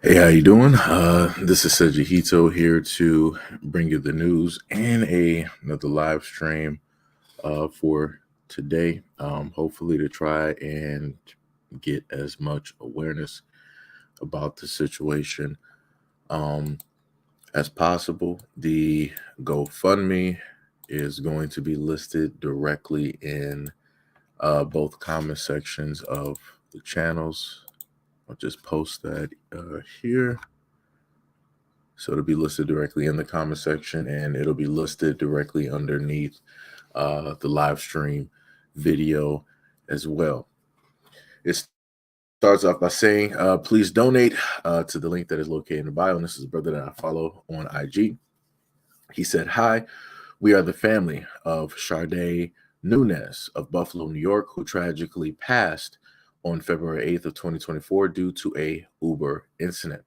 Hey, how you doing? This is Sejihito here to bring you the news and another live stream for today. Hopefully to try and get as much awareness about the situation um, as possible. The GoFundMe is going to be listed directly in both comment sections of the channels. I'll just post that here. So it'll be listed directly in the comment section, and it'll be listed directly underneath the live stream video as well. It starts off by saying, please donate to the link that is located in the bio. And this is a brother that I follow on IG. He said, "Hi, we are the family of Sharday Nunez of Buffalo, New York, who tragically passed on February 8th of 2024 due to a Uber incident.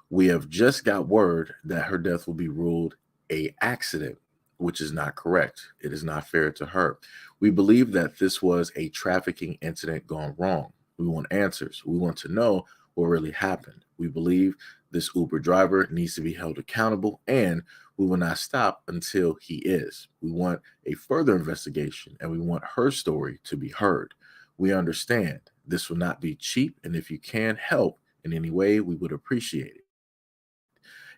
We have just got word that her death will be ruled a accident, which is not correct. It is not fair to her. We believe that this was a trafficking incident gone wrong. We want answers. We want to know what really happened. We believe this Uber driver needs to be held accountable, and we will not stop until he is. We want a further investigation, and we want her story to be heard. We understand this will not be cheap, and if you can help in any way, we would appreciate it.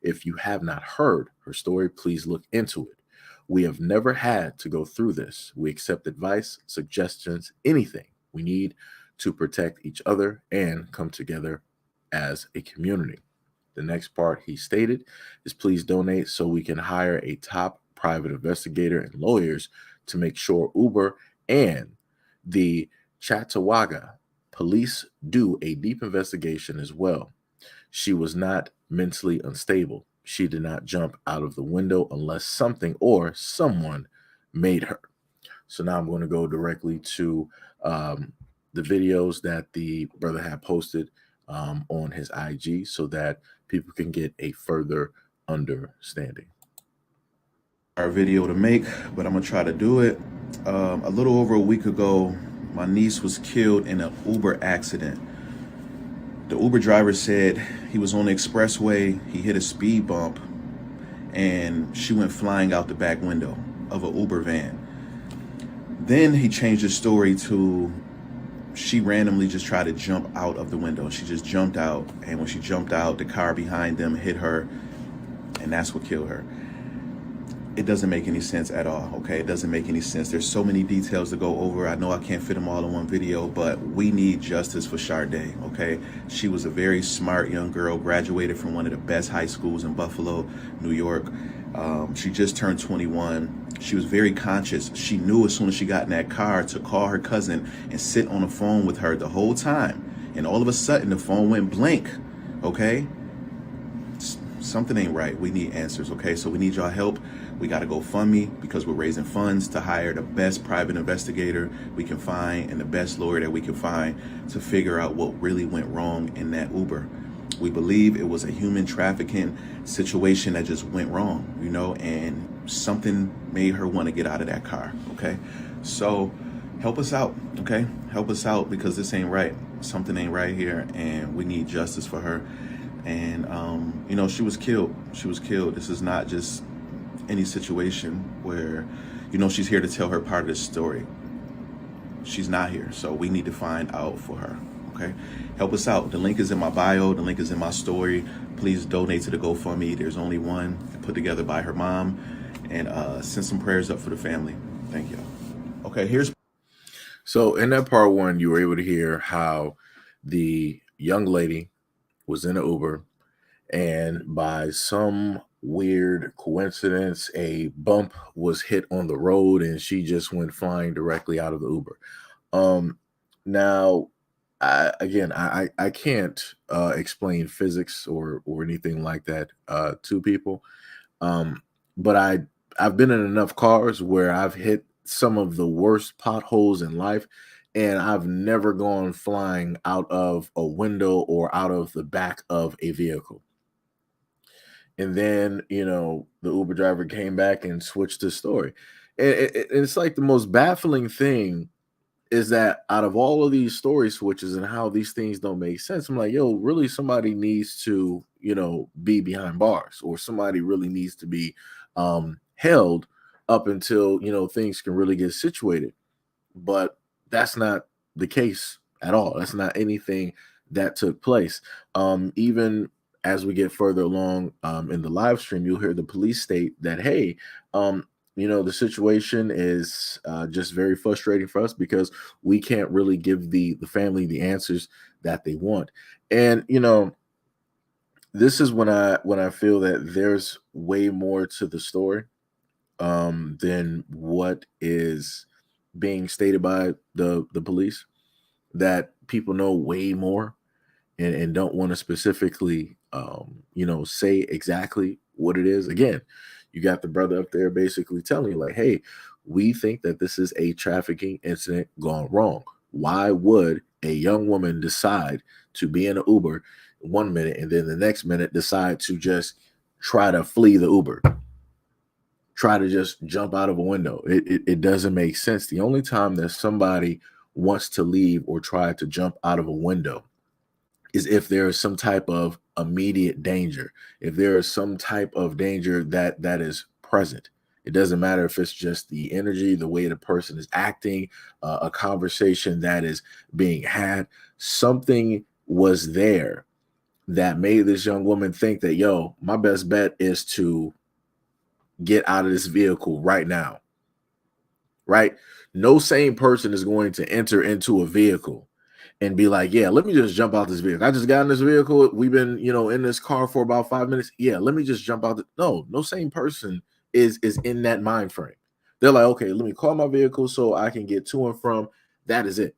If you have not heard her story, please look into it. We have never had to go through this. We accept advice, suggestions, anything we need to protect each other and come together as a community." The next part he stated is, please donate so we can hire a top private investigator and lawyers to make sure Uber and the Chattawauga police do a deep investigation as well. She was not mentally unstable. She did not jump out of the window unless something or someone made her. So now I'm going to go directly to the videos that the brother had posted on his IG so that people can get a further understanding. Our video to make, but I'm gonna try to do it. A little over a week ago, my niece was killed in an Uber accident. The Uber driver said he was on the expressway, he hit a speed bump, and she went flying out the back window of an Uber van. Then he changed his story to she randomly just tried to jump out of the window. She just jumped out, and when she jumped out, the car behind them hit her, and that's what killed her. It doesn't make any sense at all, okay? It doesn't make any sense. There's so many details to go over. I know I can't fit them all in one video, but we need justice for Sharday, okay? She was a very smart young girl, graduated from one of the best high schools in Buffalo, New York. She just turned 21. She was very conscious. She knew as soon as she got in that car to call her cousin and sit on the phone with her the whole time. And all of a sudden, the phone went blank, okay? Something ain't right. We need answers, okay? So we need y'all help. We got to go fund me because we're raising funds to hire the best private investigator we can find and the best lawyer that we can find to figure out what really went wrong in that Uber. We believe it was a human trafficking situation that just went wrong, you know, and something made her want to get out of that car, okay? So help us out, okay? Help us out because this ain't right. Something ain't right here, and we need justice for her. And, you know, she was killed. She was killed. This is not just any situation where, you know, she's here to tell her part of the story. She's not here. So we need to find out for her. Okay. Help us out. The link is in my bio. The link is in my story. Please donate to the GoFundMe. There's only one put together by her mom. And send some prayers up for the family. Thank you. Okay. So in that part one, you were able to hear how the young lady was in an Uber, and by some weird coincidence, a bump was hit on the road, and she just went flying directly out of the Uber. Now, I can't explain physics or anything like that to people, but I've been in enough cars where I've hit some of the worst potholes in life, and I've never gone flying out of a window or out of the back of a vehicle. And then, you know, the Uber driver came back and switched his story. It's like the most baffling thing is that out of all of these story switches and how these things don't make sense, I'm like, yo, really somebody needs to, be behind bars, or somebody really needs to be held up until, things can really get situated. But that's not the case at all. That's not anything that took place. Even as we get further along in the live stream, you'll hear the police state that, hey, the situation is just very frustrating for us because we can't really give the family the answers that they want. And this is when I feel that there's way more to the story than what is being stated by the police, that people know way more and don't want to specifically say exactly what it is. Again, you got the brother up there basically telling you like, hey, we think that this is a trafficking incident gone wrong. Why would a young woman decide to be in an Uber 1 minute and then the next minute decide to just try to flee the Uber, try to just jump out of a window? It doesn't make sense. The only time that somebody wants to leave or try to jump out of a window is if there is some type of immediate danger, if there is some type of danger that is present. It doesn't matter if it's just the energy, the way the person is acting, a conversation that is being had. Something was there that made this young woman think that, yo, my best bet is to get out of this vehicle right now, right? No sane person is going to enter into a vehicle and be like, yeah, let me just jump out this vehicle. I just got in this vehicle. We've been, in this car for about 5 minutes. Yeah, let me just jump out. No sane person is in that mind frame. They're like, okay, let me call my vehicle so I can get to and from. That is it.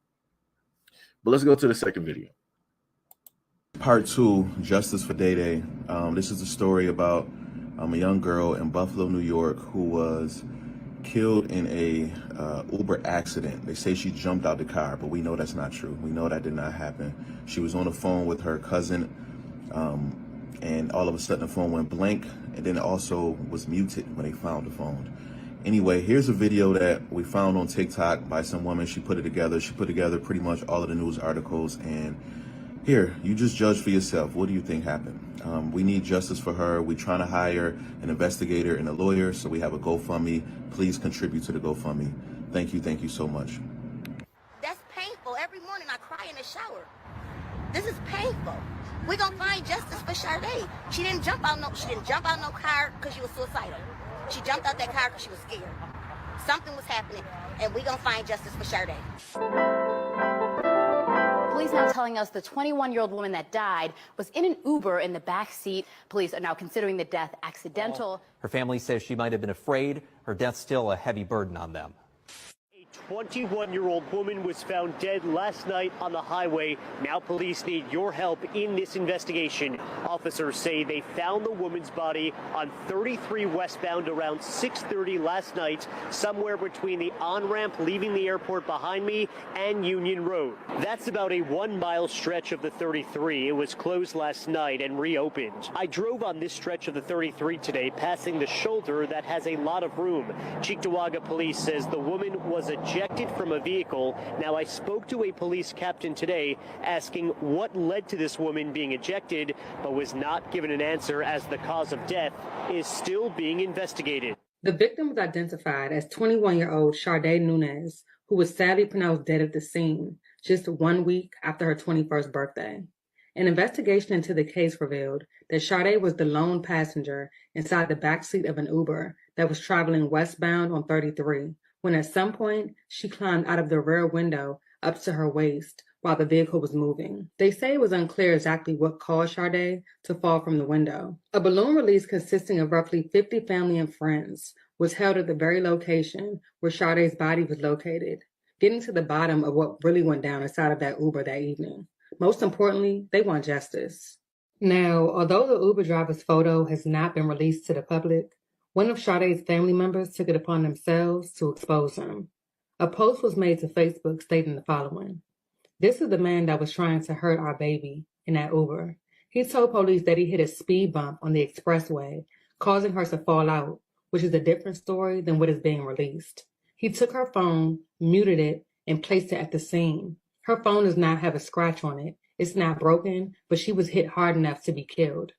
But let's go to the second video. Part 2, Justice for Day Day. This is a story about a young girl in Buffalo, New York, who was killed in a Uber accident. They say she jumped out the car, but we know that's not true. We know that did not happen. She was on the phone with her cousin, and all of a sudden the phone went blank, and then it also was muted when they found the phone. Anyway, here's a video that we found on TikTok by some woman. She put it together. She put together pretty much all of the news articles, and here, you just judge for yourself. What do you think happened? We need justice for her. We're trying to hire an investigator and a lawyer, so we have a GoFundMe. Please contribute to the GoFundMe. Thank you so much. That's painful. Every morning I cry in the shower. This is painful. We're gonna find justice for Sade. She didn't jump out no car because she was suicidal. She jumped out that car because she was scared. Something was happening, and we're gonna find justice for Sade. Police now telling us the 21-year-old woman that died was in an Uber in the back seat. Police are now considering the death accidental. Her family says she might have been afraid. Her death's still a heavy burden on them. A 21-year-old woman was found dead last night on the highway. Now police need your help in this investigation. Officers say they found the woman's body on 33 westbound around 6:30 last night, somewhere between the on-ramp leaving the airport behind me and Union Road. That's about a 1-mile stretch of the 33. It was closed last night and reopened. I drove on this stretch of the 33 today, passing the shoulder that has a lot of room. Cheektowaga police says the woman was ejected from a vehicle. Now, I spoke to a police captain today asking what led to this woman being ejected, but was not given an answer as the cause of death is still being investigated. The victim was identified as 21-year-old Sade Nunez, who was sadly pronounced dead at the scene just 1 week after her 21st birthday. An investigation into the case revealed that Sade was the lone passenger inside the backseat of an Uber that was traveling westbound on 33, when at some point she climbed out of the rear window up to her waist while the vehicle was moving. They say it was unclear exactly what caused Sade to fall from the window. A balloon release consisting of roughly 50 family and friends was held at the very location where Sade's body was located, getting to the bottom of what really went down inside of that Uber that evening. Most importantly, they want justice. Now, although the Uber driver's photo has not been released to the public, one of Sade's family members took it upon themselves to expose him. A post was made to Facebook stating the following: "This is the man that was trying to hurt our baby in that Uber. He told police that he hit a speed bump on the expressway, causing her to fall out, which is a different story than what is being released. He took her phone, muted it, and placed it at the scene. Her phone does not have a scratch on it. It's not broken, but she was hit hard enough to be killed.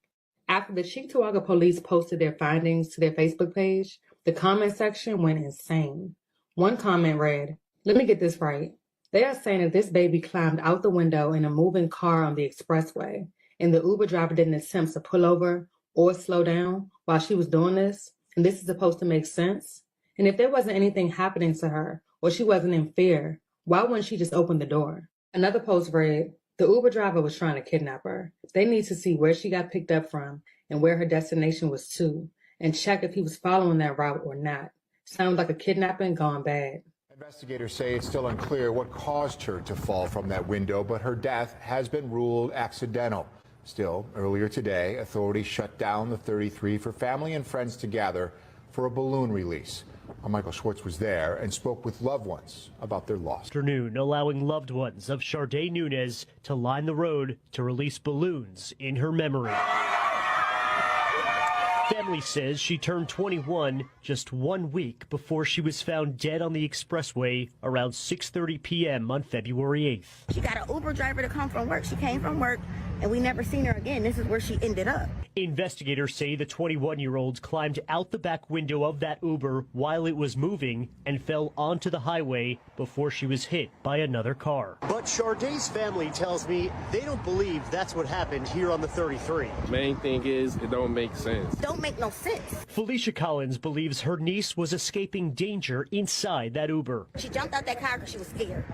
After the Cheektowaga police posted their findings to their Facebook page, the comment section went insane. One comment read, "Let me get this right. They are saying that this baby climbed out the window in a moving car on the expressway, and the Uber driver didn't attempt to pull over or slow down while she was doing this, and this is supposed to make sense? And if there wasn't anything happening to her, or she wasn't in fear, why wouldn't she just open the door?" Another post read, "The Uber driver was trying to kidnap her. They need to see where she got picked up from and where her destination was to, and check if he was following that route or not. Sounds like a kidnapping gone bad." Investigators say it's still unclear what caused her to fall from that window, but her death has been ruled accidental. Still, earlier today, authorities shut down the 33 for family and friends to gather for a balloon release. Michael Schwartz was there and spoke with loved ones about their loss. Afternoon, allowing loved ones of Sharday Nunez to line the road to release balloons in her memory. Family says she turned 21 just 1 week before she was found dead on the expressway around 6:30 p.m. on February 8th. She got an Uber driver to come from work. She came from work, and we never seen her again. This is where she ended up. Investigators say the 21-year-old climbed out the back window of that Uber while it was moving and fell onto the highway before she was hit by another car. But Sharday's family tells me they don't believe that's what happened here on the 33. Main thing is it don't make sense. Don't make no sense. Felicia Collins believes her niece was escaping danger inside that Uber. She jumped out that car because she was scared.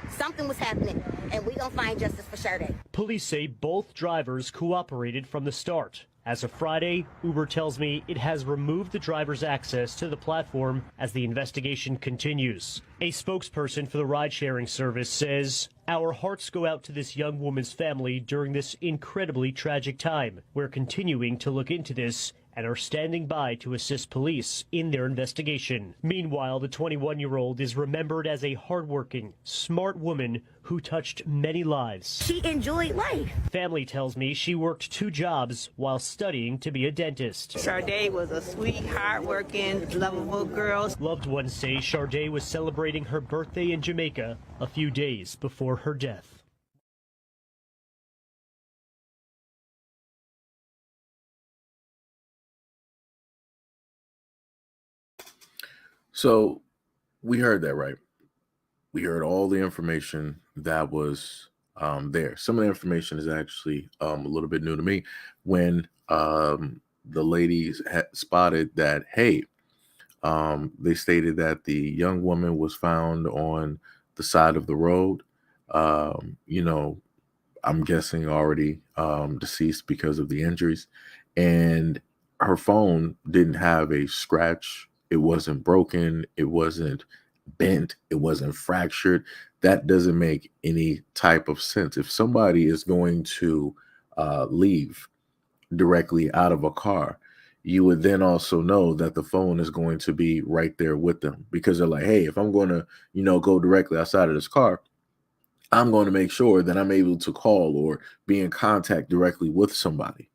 Something was happening, and we gonna find justice for Sharday. Police say both drivers cooperated from the start. As of Friday, Uber tells me it has removed the driver's access to the platform as the investigation continues. A spokesperson for the ride-sharing service says, "Our hearts go out to this young woman's family during this incredibly tragic time. We're continuing to look into this and are standing by to assist police in their investigation." Meanwhile, the 21-year-old is remembered as a hardworking, smart woman who touched many lives. She enjoyed life. Family tells me she worked 2 jobs while studying to be a dentist. Sharday was a sweet, hardworking, lovable girl. Loved ones say Sharday was celebrating her birthday in Jamaica a few days before her death. So we heard that, right? We heard all the information that was there. Some of the information is actually a little bit new to me. When the ladies had spotted that, hey, they stated that the young woman was found on the side of the road. I'm guessing already deceased because of the injuries. And her phone didn't have a scratch. It wasn't broken. It wasn't bent. It wasn't fractured. That doesn't make any type of sense. If somebody is going to leave directly out of a car, you would then also know that the phone is going to be right there with them, because they're like, hey, if I'm going to, go directly outside of this car, I'm going to make sure that I'm able to call or be in contact directly with somebody.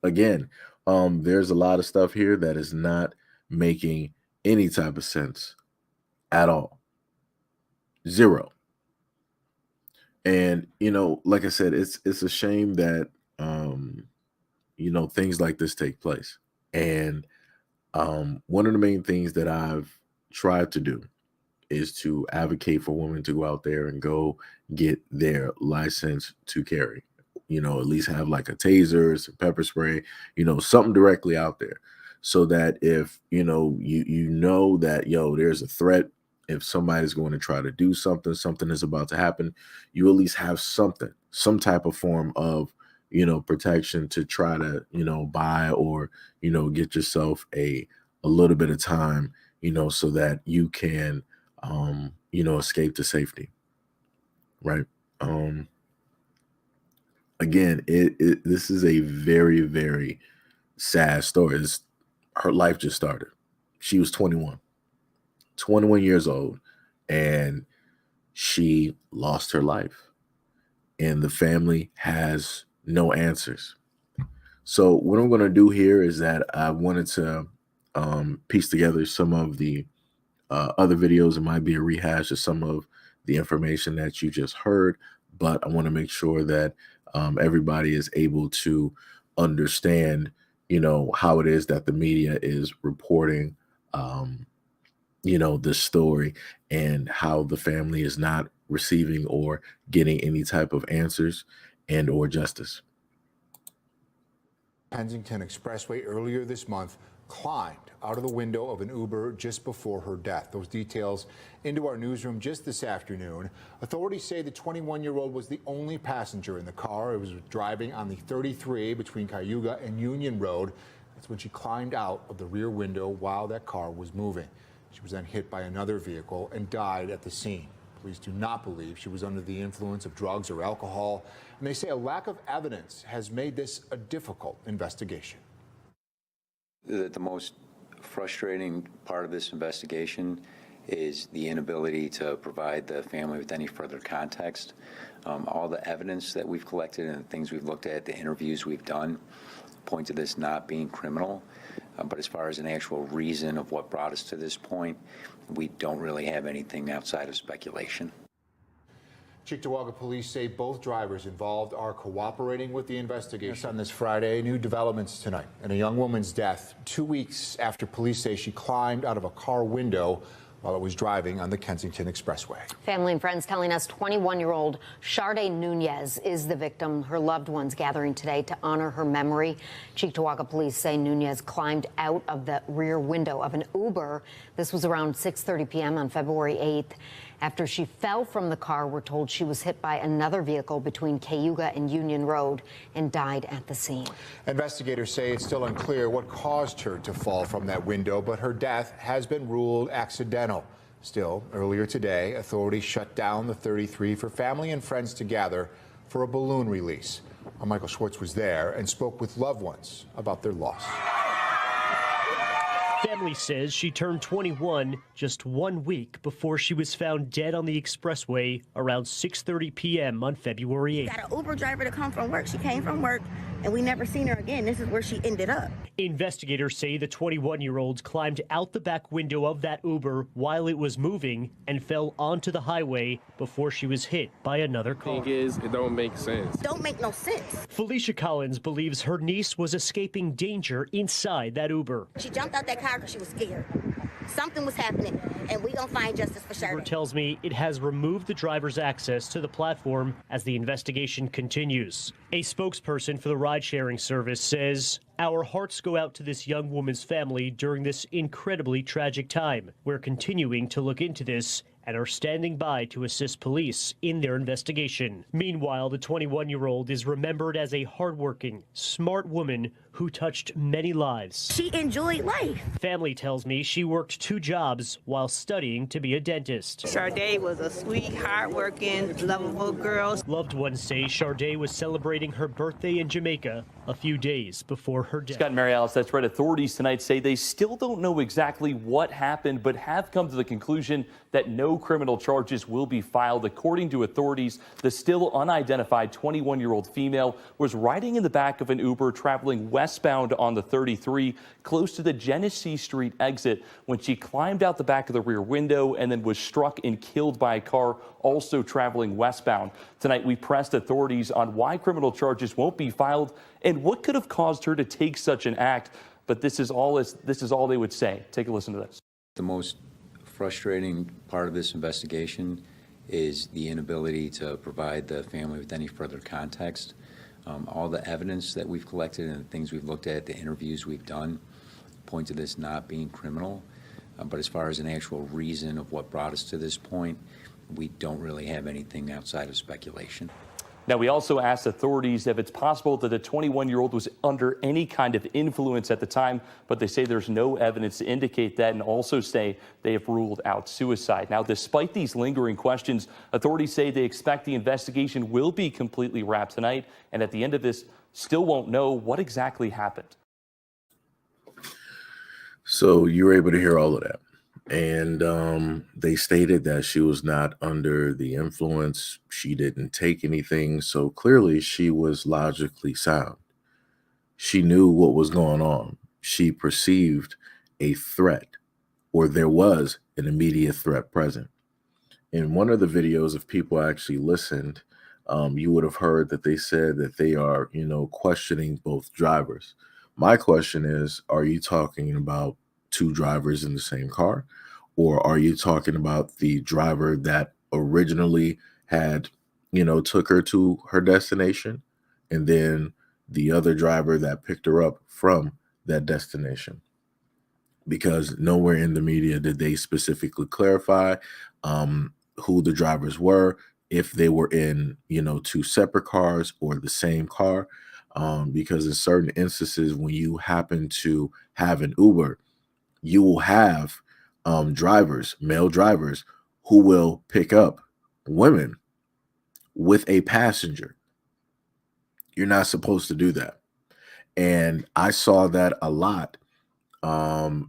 Again, there's a lot of stuff here that is not making any type of sense at all. Zero. And, like I said, it's a shame that, things like this take place. And one of the main things that I've tried to do is to advocate for women to go out there and go get their license to carry, at least have like a taser, some pepper spray, something directly out there, so that if, you know that, there's a threat, if somebody's going to try to do something, something is about to happen, you at least have something, some type of form of, protection to try to, buy or, get yourself a little bit of time, so that you can, escape to safety. Right. Again, this is a very, very sad story. Her life just started. She was 21 years old, and she lost her life, and the family has no answers. So what I'm going to do here is that I wanted to piece together some of the other videos, it might be a rehash of some of the information that you just heard, but I want to make sure that everybody is able to understand, how it is that the media is reporting, this story, and how the family is not receiving or getting any type of answers and or justice. Kensington Expressway earlier this month climbed out of the window of an Uber just before her death. Those details into our newsroom just this afternoon. Authorities say the 21-year-old was the only passenger in the car. It was driving on the 33 between Cayuga and Union Road. That's when she climbed out of the rear window while that car was moving. She was then hit by another vehicle and died at the scene. Police do not believe she was under the influence of drugs or alcohol, and they say a lack of evidence has made this a difficult investigation. The most frustrating part of this investigation is the inability to provide the family with any further context. All the evidence that we've collected and the things we've looked at, the interviews we've done, point to this not being criminal. But as far as an actual reason of what brought us to this point, we don't really have anything outside of speculation. Cheektowaga police say both drivers involved are cooperating with the investigation. On this Friday, new developments tonight and a young woman's death 2 weeks after police say she climbed out of a car window while it was driving on the Kensington Expressway. Family and friends telling us 21-year-old Sharday Nunez is the victim. Her loved ones gathering today to honor her memory. Cheektowaga police say Nunez climbed out of the rear window of an Uber. This was around 6:30 p.m. on February 8th. After she fell from the car, we're told she was hit by another vehicle between Cayuga and Union Road and died at the scene. Investigators say it's still unclear what caused her to fall from that window, but her death has been ruled accidental. Still, earlier today, authorities shut down the 33 for family and friends to gather for a balloon release. Our Michael Schwartz was there and spoke with loved ones about their loss. Family says she turned 21 just 1 week before she was found dead on the expressway around 6:30 p.m. on February 8th. Got an Uber driver to come from work. She came from work, and we never seen her again. This is where she ended up. Investigators say the 21-year-old climbed out the back window of that Uber while it was moving and fell onto the highway before she was hit by another car. Thing is, it don't make sense. Don't make no sense. Felicia Collins believes her niece was escaping danger inside that Uber. She jumped out that car because she was scared. Something was happening, and we gonna find justice for Uber sure. tells me it has removed the driver's access to the platform as the investigation continues. A spokesperson for the ride-sharing service says, "Our hearts go out to this young woman's family during this incredibly tragic time. We're continuing to look into this and are standing by to assist police in their investigation." Meanwhile, the 21-year-old is remembered as a hardworking, smart woman who touched many lives. She enjoyed life. Family tells me she worked 2 jobs while studying to be a dentist. Sharday was a sweet, hardworking, lovable girl. Loved ones say Sharday was celebrating her birthday in Jamaica a few days before her death. Scott and Mary Alice, that's right. Authorities tonight say they still don't know exactly what happened, but have come to the conclusion that no criminal charges will be filed. According to authorities, the still unidentified 21-year-old female was riding in the back of an Uber traveling westbound on the 33 close to the Genesee Street exit when she climbed out the back of the rear window and then was struck and killed by a car also traveling westbound. Tonight, we pressed authorities on why criminal charges won't be filed and what could have caused her to take such an act. But this is all they would say. Take a listen to this. The most frustrating part of this investigation is the inability to provide the family with any further context. All the evidence that we've collected and the things we've looked at, the interviews we've done, point to this not being criminal. But as far as an actual reason of what brought us to this point, we don't really have anything outside of speculation. Now, we also asked authorities if it's possible that the 21-year-old was under any kind of influence at the time, but they say there's no evidence to indicate that, and also say they have ruled out suicide. Now, despite these lingering questions, authorities say they expect the investigation will be completely wrapped tonight, and at the end of this, still won't know what exactly happened. So you were able to hear all of that. And they stated that she was not under the influence. She didn't take anything. So clearly she was logically sound. She knew what was going on. She perceived a threat, or there was an immediate threat present. In one of the videos, if people actually listened, you would have heard that they said that they are, questioning both drivers. My question is, are you talking about two drivers in the same car? Or are you talking about the driver that originally had, took her to her destination, and then the other driver that picked her up from that destination? Because nowhere in the media did they specifically clarify who the drivers were, if they were in, two separate cars or the same car. Because in certain instances, when you happen to have an Uber, you will have drivers, male drivers, who will pick up women with a passenger. You're not supposed to do that. And I saw that a lot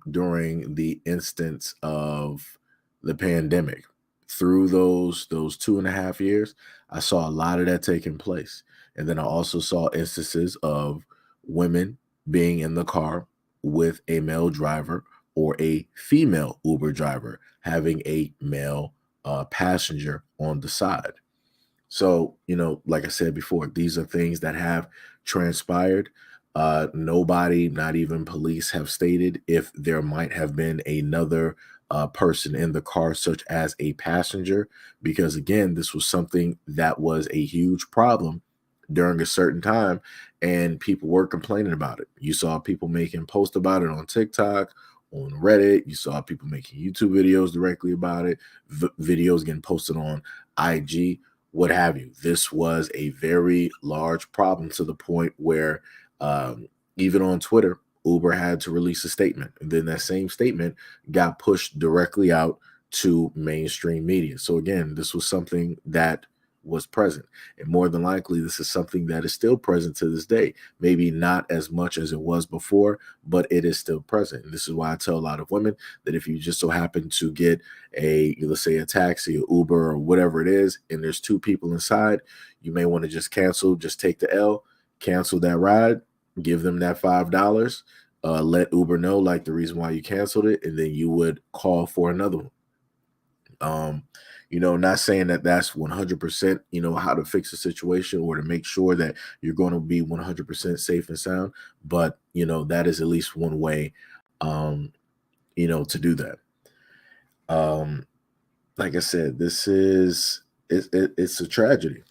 during the instance of the pandemic. Through those 2.5 years, I saw a lot of that taking place. And then I also saw instances of women being in the car with a male driver, or a female Uber driver having a male passenger on the side. So, like I said before, these are things that have transpired. Nobody, not even police, have stated if there might have been another person in the car, such as a passenger, because again, this was something that was a huge problem during a certain time, and people were complaining about it. You saw people making posts about it on TikTok, on Reddit. You saw people making YouTube videos directly about it, videos getting posted on IG, what have you. This was a very large problem, to the point where even on Twitter, Uber had to release a statement. And then that same statement got pushed directly out to mainstream media. So again, this was something that was present. And more than likely, this is something that is still present to this day. Maybe not as much as it was before, but it is still present. And this is why I tell a lot of women that if you just so happen to get let's say a taxi, or Uber, or whatever it is, and there's two people inside, you may want to just cancel, just take the L, cancel that ride, give them that $5, let Uber know like the reason why you canceled it, and then you would call for another one. Not saying that that's 100%, how to fix a situation or to make sure that you're going to be 100% safe and sound, but that is at least one way, to do that. Like I said, it's a tragedy.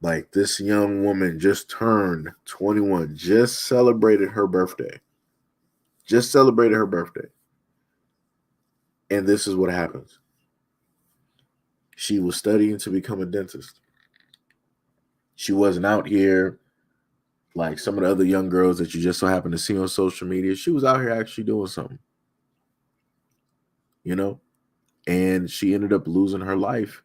Like, this young woman just turned 21, just celebrated her birthday. And this is what happens. She was studying to become a dentist. She wasn't out here like some of the other young girls that you just so happen to see on social media. She was out here actually doing something, and she ended up losing her life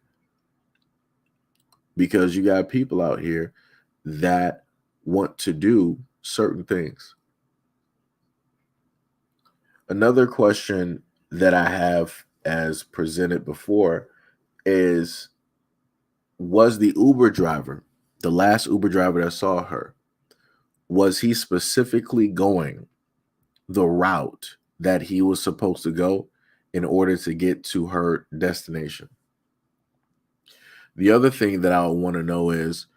because you got people out here that want to do certain things. Another question that I have, as presented before, is, was the Uber driver, the last Uber driver that saw her, was he specifically going the route that he was supposed to go in order to get to her destination? The other thing that I want to know is,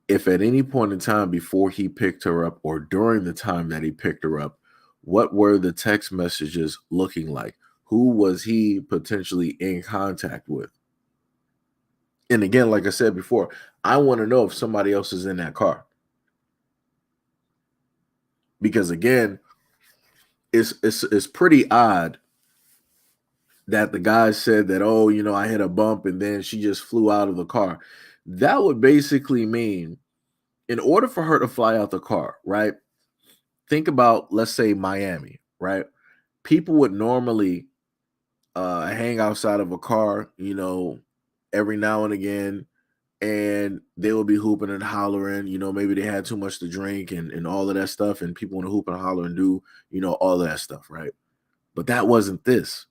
if at any point in time before he picked her up, or during the time that he picked her up, what were the text messages looking like? Who was he potentially in contact with? And again, like I said before, I want to know if somebody else is in that car. Because again, it's pretty odd that the guy said that, oh, I hit a bump and then she just flew out of the car. That would basically mean, in order for her to fly out the car, right? Think about, let's say, Miami, right? People would normally hang outside of a car, every now and again, and they will be hooping and hollering. Maybe they had too much to drink and all of that stuff, and people want to hoop and holler and do, all of that stuff, right? But that wasn't this.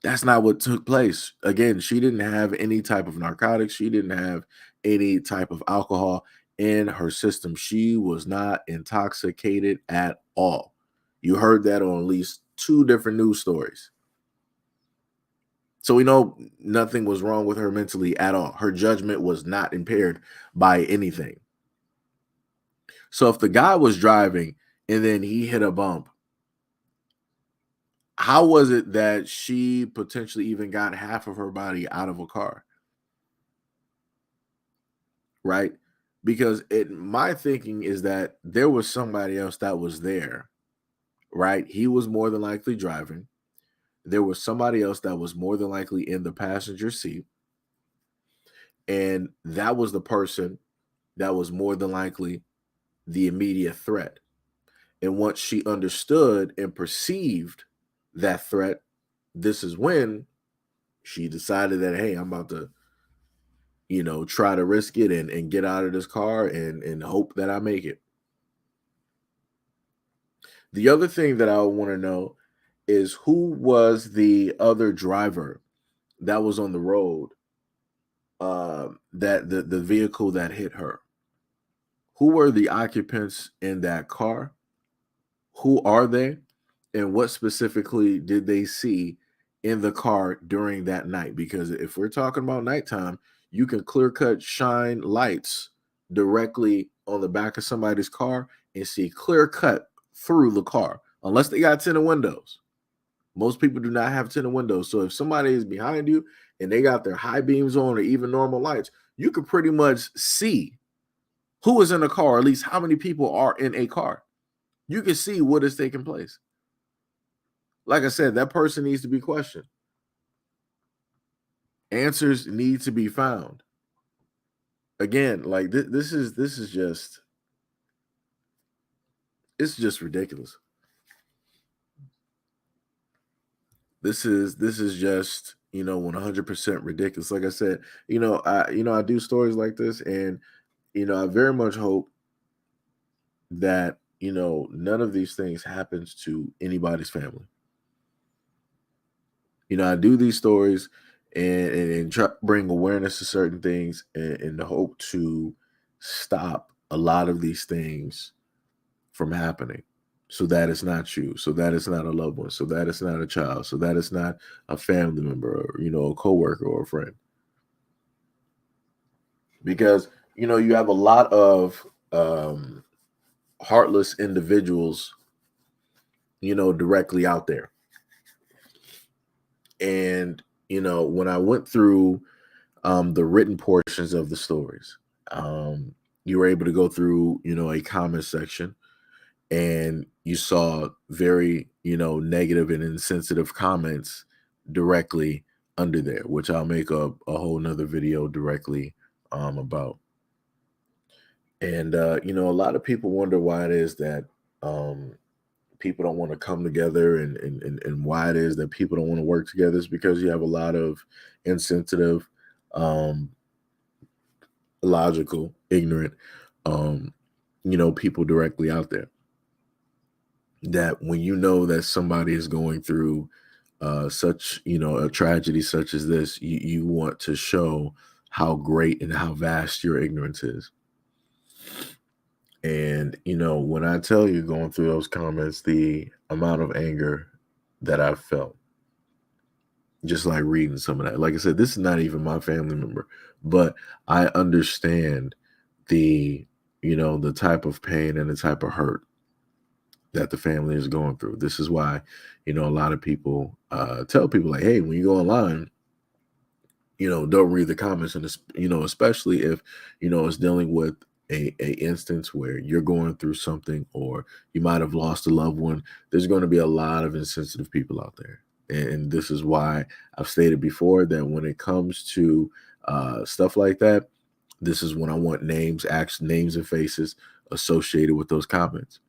That's not what took place. Again, she didn't have any type of narcotics. She didn't have any type of alcohol in her system. She was not intoxicated at all. You heard that on at least 2 different news stories. So we know nothing was wrong with her mentally at all. Her judgment was not impaired by anything. So if the guy was driving and then he hit a bump, how was it that she potentially even got half of her body out of a car? Right? Because my thinking is that there was somebody else that was there, right? He was more than likely driving. There was somebody else that was more than likely in the passenger seat. And that was the person that was more than likely the immediate threat. And once she understood and perceived that threat, this is when she decided that, hey, I'm about to, try to risk it and get out of this car and hope that I make it. The other thing that I want to know is who was the other driver that was on the road, that the vehicle that hit her. Who were the occupants in that car? Who are they? And what specifically did they see in the car during that night? Because if we're talking about nighttime, you can clear cut shine lights directly on the back of somebody's car and see clear cut through the car, unless they got tinted windows. Most people do not have tinted windows. So if somebody is behind you and they got their high beams on or even normal lights, you can pretty much see who is in a car, or at least how many people are in a car. You can see what is taking place. Like I said, that person needs to be questioned. Answers need to be found. Again, like this is just, it's just ridiculous. This is just, 100% ridiculous. Like I said, I do stories like this, and I very much hope that none of these things happens to anybody's family. I do these stories and try to bring awareness to certain things in the hope to stop a lot of these things from happening, so that it's not you, so that it's not a loved one, so that it's not a child, so that it's not a family member, or a coworker or a friend. Because you have a lot of heartless individuals directly out there. And when I went through the written portions of the stories, you were able to go through a comment section, and you saw very negative and insensitive comments directly under there, which I'll make a whole nother video directly about. And a lot of people wonder why it is that people don't want to come together, and why it is that people don't want to work together. Is because you have a lot of insensitive, illogical, ignorant people directly out there, that when that somebody is going through such a tragedy such as this, you want to show how great and how vast your ignorance is. And when I tell you, going through those comments, the amount of anger that I've felt, just like reading some of that. Like I said, this is not even my family member, but I understand the the type of pain and the type of hurt that the family is going through. This is why a lot of people tell people, like, hey, when you go online, don't read the comments, and especially if it's dealing with a instance where you're going through something, or you might have lost a loved one. There's going to be a lot of insensitive people out there. And this is why I've stated before that when it comes to stuff like that, this is when I want names and faces associated with those comments,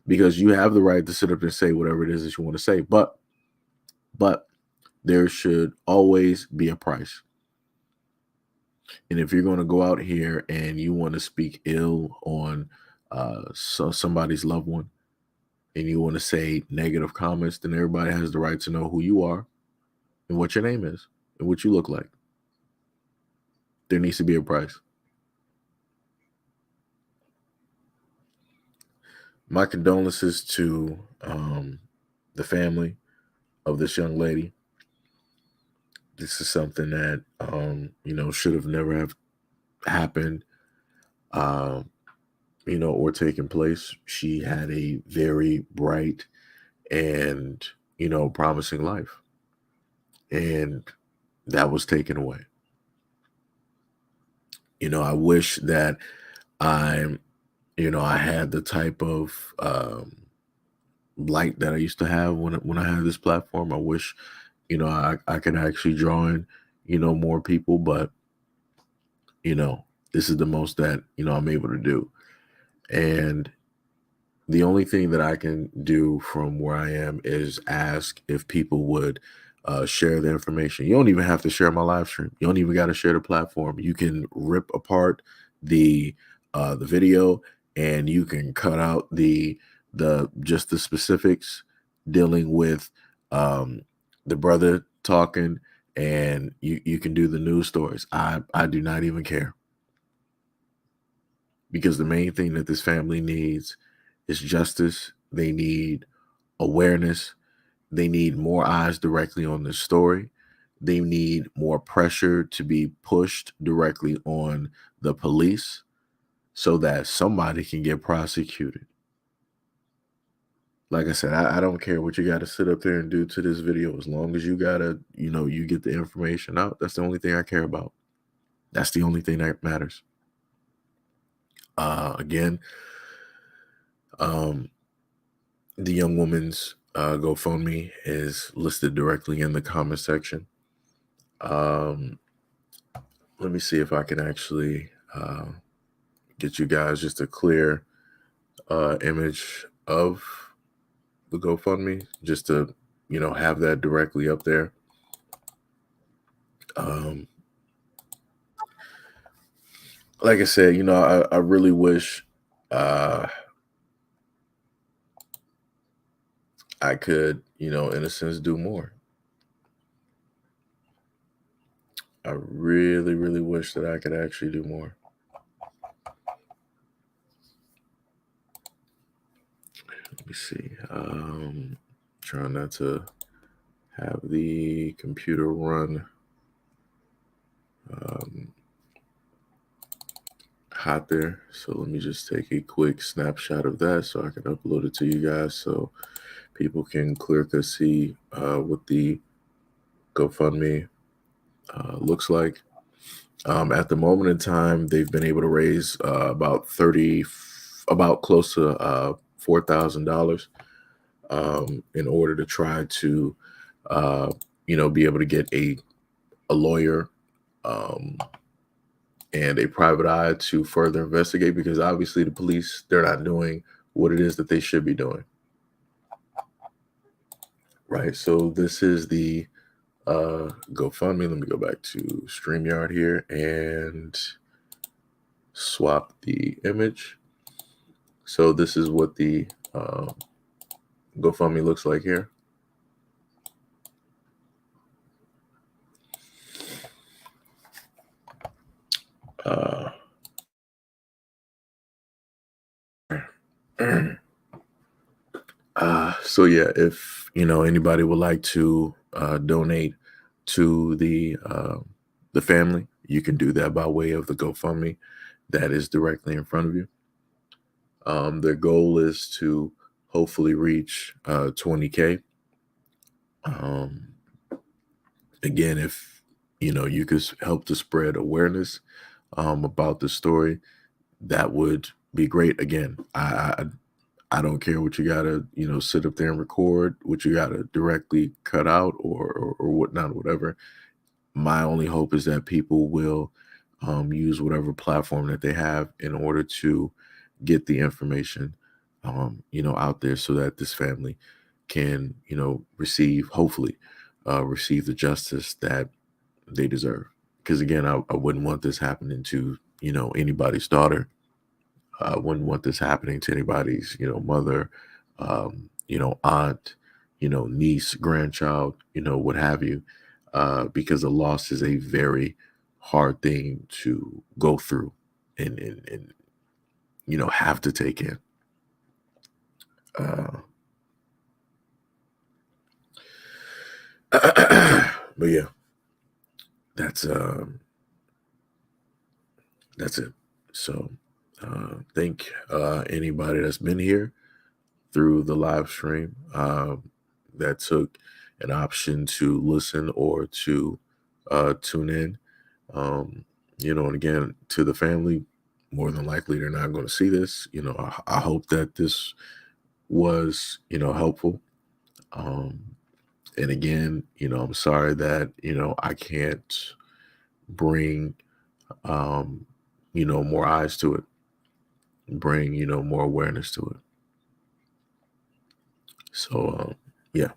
because you have the right to sit up and say whatever it is that you want to say. But there should always be a price. And if you're going to go out here and you want to speak ill on somebody's loved one, and you want to say negative comments, then everybody has the right to know who you are and what your name is and what you look like. There needs to be a price. My condolences to the family of this young lady. This is something that, should have never have happened, or taken place. She had a very bright and, promising life. And that was taken away. I wish that I had the type of light that I used to have when I had this platform. I wish, I could actually join, more people, but, this is the most that, I'm able to do. And the only thing that I can do from where I am is ask if people would share the information. You don't even have to share my live stream. You don't even got to share the platform. You can rip apart the video, and you can cut out the specifics dealing with the brother talking, and you can do the news stories. I do not even care, because the main thing that this family needs is justice. They need awareness. They need more eyes directly on this story. They need more pressure to be pushed directly on the police so that somebody can get prosecuted. Like I said, I don't care what you got to sit up there and do to this video. As long as you got to, you get the information out. That's the only thing I care about. That's the only thing that matters. Again, the young woman's GoFundMe is listed directly in the comment section. Let me see if I can actually get you guys just a clear image of the GoFundMe, just to, have that directly up there. Like I said, I really wish I could, in a sense, do more. I really, really wish that I could actually do more. Let me see. Trying not to have the computer run hot there. So let me just take a quick snapshot of that so I can upload it to you guys so people can clear-cut see what the GoFundMe looks like. At the moment in time, they've been able to raise about close to $4,000 in order to try to, be able to get a lawyer and a private eye to further investigate, because obviously the police, they're not doing what it is that they should be doing. Right. So this is the GoFundMe. Let me go back to StreamYard here and swap the image. So this is what the GoFundMe looks like here. So yeah, if anybody would like to donate to the family, you can do that by way of the GoFundMe that is directly in front of you. Their goal is to hopefully reach 20K. Again, if you could help to spread awareness about the story, that would be great. Again, I don't care what you gotta sit up there and record, what you gotta directly cut out or whatnot, whatever. My only hope is that people will use whatever platform that they have in order to get the information out there, so that this family can hopefully receive the justice that they deserve. Because again, I wouldn't want this happening to anybody's daughter. I wouldn't want this happening to anybody's mother, aunt, niece, grandchild, what have you, because a loss is a very hard thing to go through and have to take in. But yeah, that's it. So thank anybody that's been here through the live stream that took an option to listen or to tune in. And again, to the family, more than likely they're not going to see this. I hope that this was, helpful. And again, I'm sorry that, I can't bring, more eyes to it, bring, more awareness to it. So, yeah.